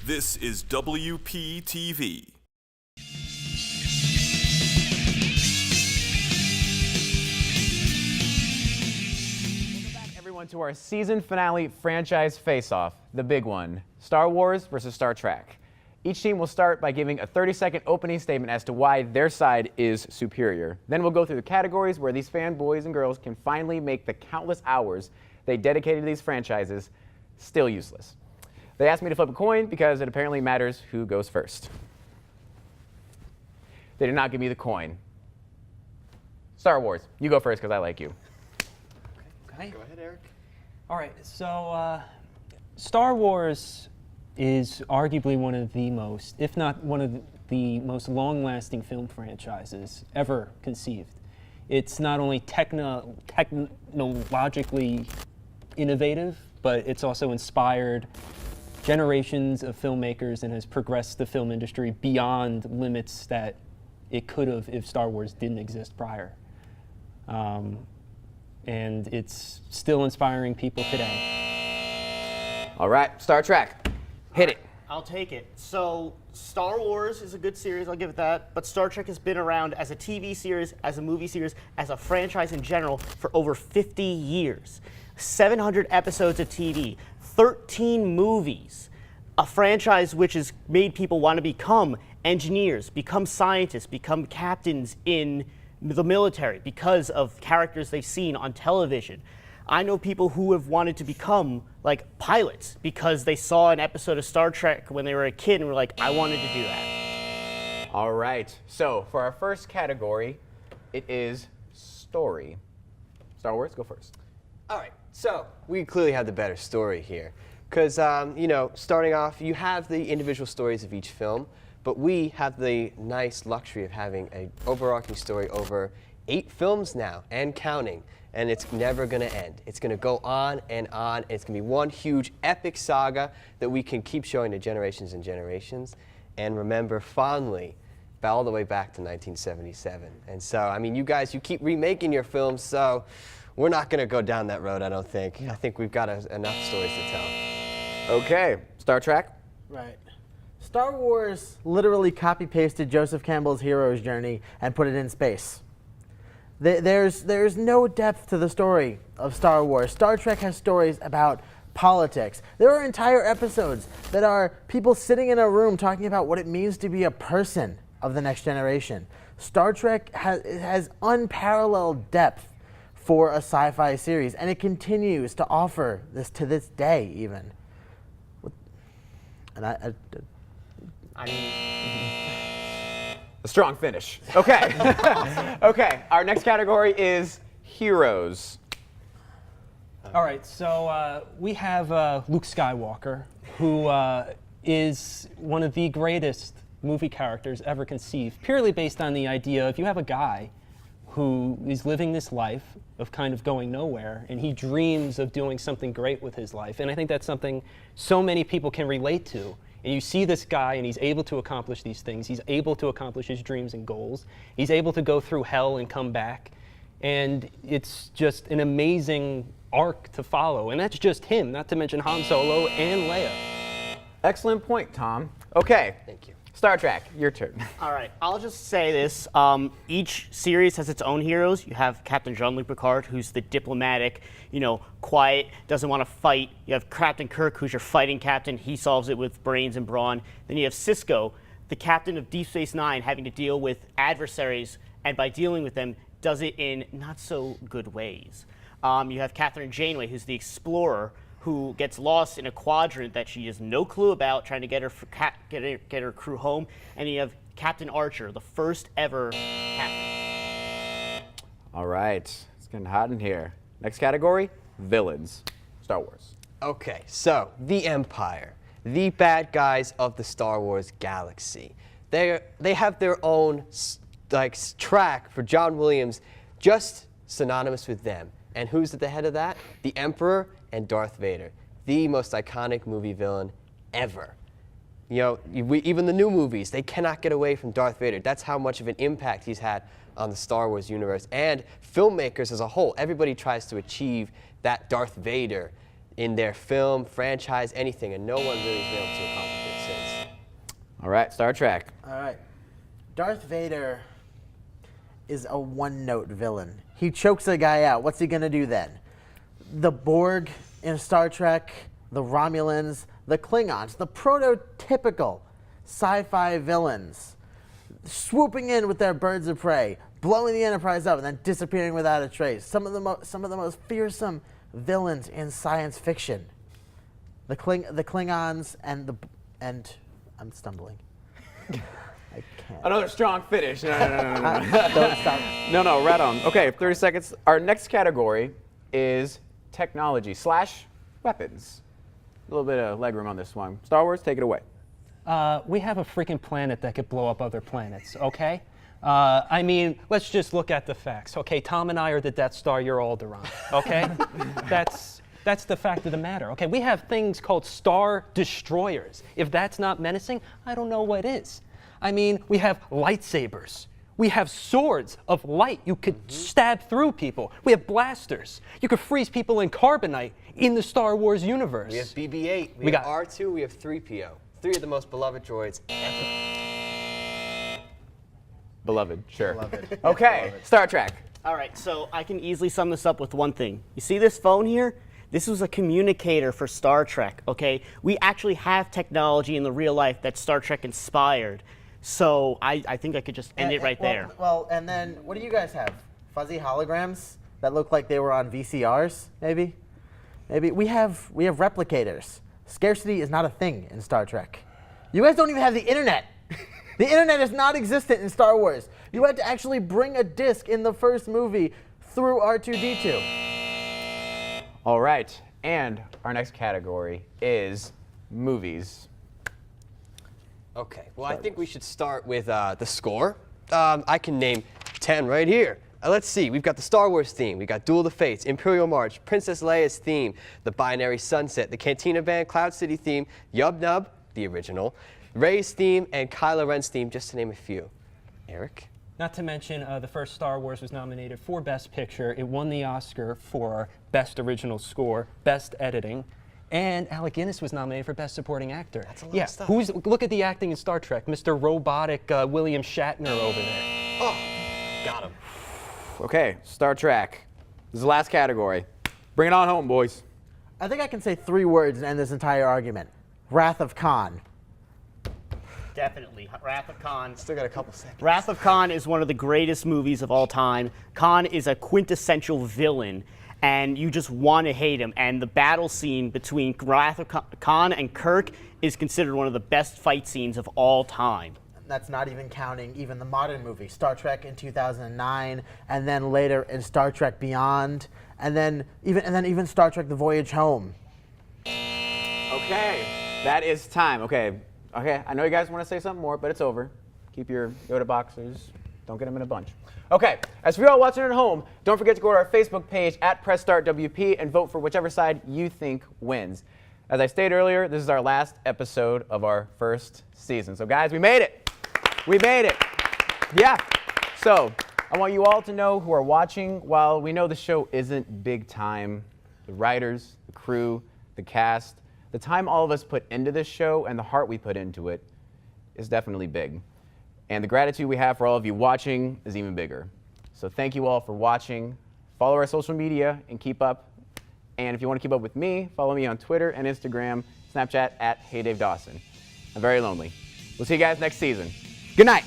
This is WPTV. Welcome back, everyone, to our season finale franchise face-off, the big one, Star Wars versus Star Trek. Each team will start by giving a 30-second opening statement as to why their side is superior. Then we'll go through the categories where these fanboys and girls can finally make the countless hours they dedicated to these franchises still useless. They asked me to flip a coin because it apparently matters who goes first. They did not give me the coin. Star Wars, you go first because I like you. Okay. Go ahead, Erik. All right, so Star Wars is arguably one of the most, if not one of the most long-lasting film franchises ever conceived. It's not only technologically innovative, but it's also inspired generations of filmmakers and has progressed the film industry beyond limits that it could have if Star Wars didn't exist prior. And it's still inspiring people today. All right, Star Trek, hit it. I'll take it. So Star Wars is a good series, I'll give it that, but Star Trek has been around as a TV series, as a movie series, as a franchise in general for over 50 years. 700 episodes of TV, 13 movies, a franchise which has made people want to become engineers, become scientists, become captains in the military because of characters they've seen on television. I know people who have wanted to become like pilots because they saw an episode of Star Trek when they were a kid and were like, I wanted to do that. All right, so for our first category, it is story. Star Wars, go first. All right, so we clearly have the better story here. Because, you know, starting off, you have the individual stories of each film, but we have the nice luxury of having an overarching story over 8 films now and counting. And it's never going to end. It's going to go on and on. And it's going to be one huge epic saga that we can keep showing to generations and generations and remember fondly all the way back to 1977. And so, I mean, you guys, you keep remaking your films, so we're not going to go down that road, I don't think. I think we've got enough stories to tell. Okay, Star Trek. Right. Star Wars literally copy-pasted Joseph Campbell's hero's journey and put it in space. There's no depth to the story of Star Wars. Star Trek has stories about politics. There are entire episodes that are people sitting in a room talking about what it means to be a person of the next generation. Star Trek has unparalleled depth for a sci-fi series, and it continues to offer this to this day even. And I mean, A strong finish. Okay. Okay, our next category is heroes. All right, so we have Luke Skywalker, who is one of the greatest movie characters ever conceived, purely based on the idea if you have a guy who is living this life of kind of going nowhere, and he dreams of doing something great with his life. And I think that's something so many people can relate to. And you see this guy, and he's able to accomplish these things. He's able to accomplish his dreams and goals. He's able to go through hell and come back. And it's just an amazing arc to follow. And that's just him, not to mention Han Solo and Leia. Excellent point, Tom. Okay. Thank you. Star Trek, your turn. all right, I'll just say this. Each series has its own heroes. You have Captain Jean-Luc Picard, who's the diplomatic, quiet, doesn't want to fight. You have Captain Kirk, who's your fighting captain. He solves it with brains and brawn. Then you have Sisko, the captain of Deep Space Nine, having to deal with adversaries, and by dealing with them, does it in not so good ways. You have Catherine Janeway, who's the explorer, who gets lost in a quadrant that she has no clue about, trying to get her crew home. And you have Captain Archer, the first ever captain. All right, it's getting hot in here. Next category, villains. Star Wars. Okay, so the Empire, the bad guys of the Star Wars galaxy. They have their own track for John Williams, just synonymous with them. And who's at the head of that? The Emperor and Darth Vader, the most iconic movie villain ever. Even the new movies, they cannot get away from Darth Vader. That's how much of an impact he's had on the Star Wars universe and filmmakers as a whole. Everybody tries to achieve that Darth Vader in their film, franchise, anything, and no one really has been able to accomplish it since. All right, Star Trek. All right. Darth Vader is a one-note villain. He chokes a guy out. What's he going to do then? The Borg in Star Trek, the Romulans, the Klingons, the prototypical sci-fi villains, swooping in with their birds of prey, blowing the Enterprise up, and then disappearing without a trace. Some of the most fearsome villains in science fiction. The Klingons and I'm stumbling. I can't. Another strong finish. No. Don't stop. No, right on. Okay, 30 seconds. Our next category is technology / weapons. A little bit of legroom on this one. Star Wars, take it away. We have a freaking planet that could blow up other planets, okay? I mean, let's just look at the facts, okay? Tom and I are the Death Star, you're Alderaan, okay? That's the fact of the matter, okay? We have things called Star Destroyers. If that's not menacing, I don't know what is. I mean, we have lightsabers. We have swords of light. You could stab through people. We have blasters. You could freeze people in carbonite in the Star Wars universe. We have BB-8. We have R2. We have 3PO. 3 of the most beloved droids ever. Beloved, sure. Beloved. Okay, Beloved. Star Trek. All right, so I can easily sum this up with one thing. You see this phone here? This was a communicator for Star Trek, okay? We actually have technology in the real life that Star Trek inspired. So I think I could just end it right there. Well, and then what do you guys have? Fuzzy holograms that look like they were on VCRs, maybe? Maybe we have replicators. Scarcity is not a thing in Star Trek. You guys don't even have the internet. The internet is not existent in Star Wars. You had to actually bring a disc in the first movie through R2-D2. All right, and our next category is movies. Okay, well, I think we should start with the score. I can name 10 right here. Let's see, we've got the Star Wars theme, we got Duel of the Fates, Imperial March, Princess Leia's theme, the Binary Sunset, the Cantina Band, Cloud City theme, Yub Nub, the original, Rey's theme, and Kylo Ren's theme, just to name a few. Erik? Not to mention, the first Star Wars was nominated for Best Picture. It won the Oscar for Best Original Score, Best Editing, and Alec Guinness was nominated for Best Supporting Actor. That's a lot of stuff. Look at the acting in Star Trek, Mr. Robotic William Shatner over there. Oh, got him. Okay, Star Trek. This is the last category. Bring it on home, boys. I think I can say 3 words and end this entire argument. Wrath of Khan. Definitely. Wrath of Khan. Still got a couple seconds. Wrath of Khan is one of the greatest movies of all time. Khan is a quintessential villain, and you just want to hate him. And the battle scene between Wrath of Khan and Kirk is considered one of the best fight scenes of all time. That's not even counting even the modern movie, Star Trek in 2009, and then later in Star Trek Beyond, and then even Star Trek: The Voyage Home. Okay, that is time. Okay, I know you guys want to say something more, but it's over. Keep your Yoda boxers. Don't get them in a bunch. Okay, as for you all watching at home, don't forget to go to our Facebook page at PressStartWP and vote for whichever side you think wins. As I stated earlier, this is our last episode of our first season. So guys, we made it. We made it. Yeah. So I want you all to know who are watching, while we know the show isn't big time, the writers, the crew, the cast, the time all of us put into this show and the heart we put into it is definitely big. And the gratitude we have for all of you watching is even bigger. So thank you all for watching. Follow our social media and keep up. And if you want to keep up with me, follow me on Twitter and Instagram, Snapchat at HeyDaveDawson. I'm very lonely. We'll see you guys next season. Good night.